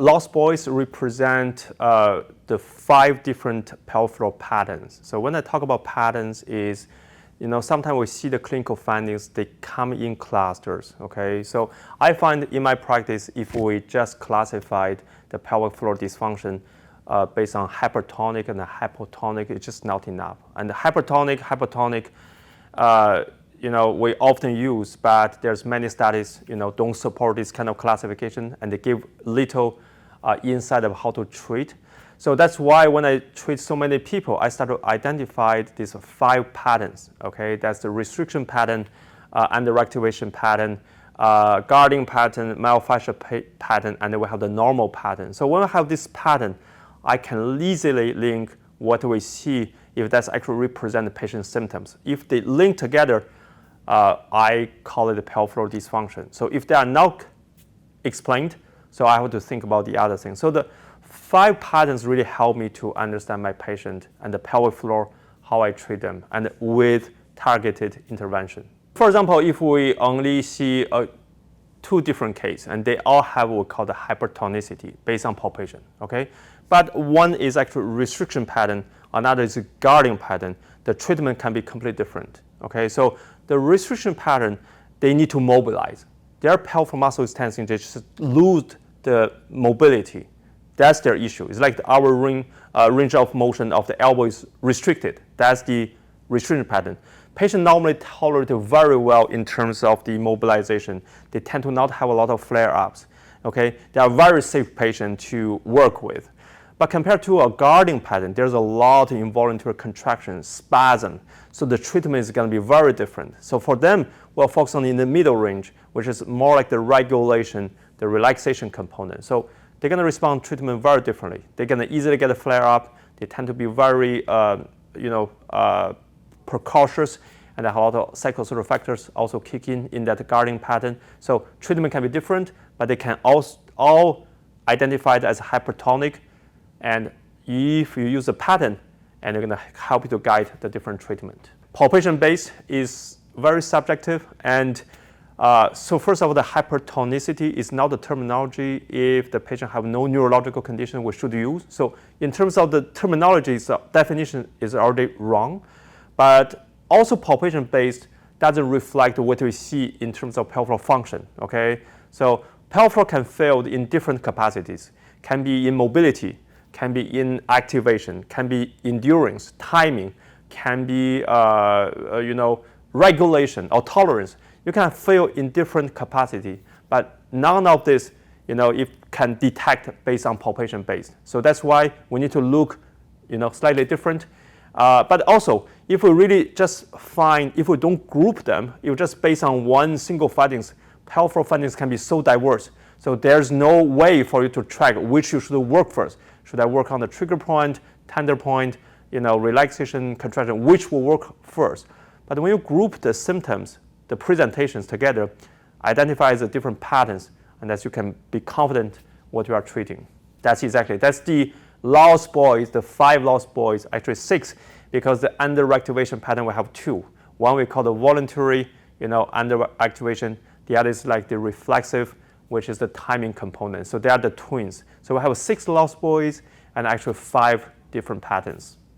Lost Boys represent the 5 different pelvic floor patterns. So when I talk about patterns is, sometimes we see the clinical findings, they come in clusters, okay? So I find in my practice, if we just classified the pelvic floor dysfunction based on hypertonic and hypotonic, it's just not enough. And the hypertonic, hypotonic, we often use, but there's many studies, don't support this kind of classification, and they give little insight of how to treat. So that's why when I treat so many people, I start to identify these 5 patterns, okay? That's the restriction pattern, underactivation pattern, guarding pattern, myofascial pattern, and then we have the normal pattern. So when I have this pattern, I can easily link what we see if that's actually represent the patient's symptoms. If they link together, I call it a pelvic floor dysfunction. So if they are not explained, so I have to think about the other things. So the 5 patterns really help me to understand my patient and the pelvic floor, how I treat them, and with targeted intervention. For example, if we only see 2 different cases, and they all have what we call the hypertonicity based on palpation, okay? But one is actually restriction pattern, another is a guarding pattern. The treatment can be completely different, okay? So the restriction pattern, they need to mobilize. Their pelvic muscle is tensing, they just lose the mobility. That's their issue. It's like our range of motion of the elbow is restricted. That's the restriction pattern. Patients normally tolerate it very well in terms of the mobilization. They tend to not have a lot of flare-ups. Okay? They are very safe patients to work with. But compared to a guarding pattern, there's a lot of involuntary contraction, spasm. So the treatment is going to be very different. So for them, we'll focus on in the middle range, which is more like the regulation, the relaxation component. So they're going to respond to treatment very differently. They're going to easily get a flare-up. They tend to be very, precautious, and a lot of psychosocial factors also kick in that guarding pattern. So treatment can be different, but they can all identified as hypertonic. And if you use a pattern, and they're going to help you to guide the different treatment. Palpation-based is very subjective, and so first of all, the hypertonicity is not the terminology if the patient have no neurological condition we should use. So in terms of the terminology, the definition is already wrong, but also palpation-based doesn't reflect what we see in terms of pelvic floor function, okay? So pelvic floor can fail in different capacities, can be in mobility, can be in activation, can be endurance, timing, can be regulation or tolerance. You can fail in different capacity, but none of this, it can detect based on palpation based. So that's why we need to look, slightly different. But also, if we really just if we don't group them, if just based on one single findings, pelvic floor findings can be so diverse. So there's no way for you to track which you should work first. Should I work on the trigger point, tender point, relaxation, contraction, which will work first? But when you group the symptoms, the presentations together, identify the different patterns, and that you can be confident what you are treating. That's the Lost Boys, the 5 Lost Boys, actually 6, because the underactivation pattern we have 2. One we call the voluntary, underactivation. The other is like the reflexive, which is the timing component. So they are the twins. So we have 6 Lost Boys and actually 5 different patterns.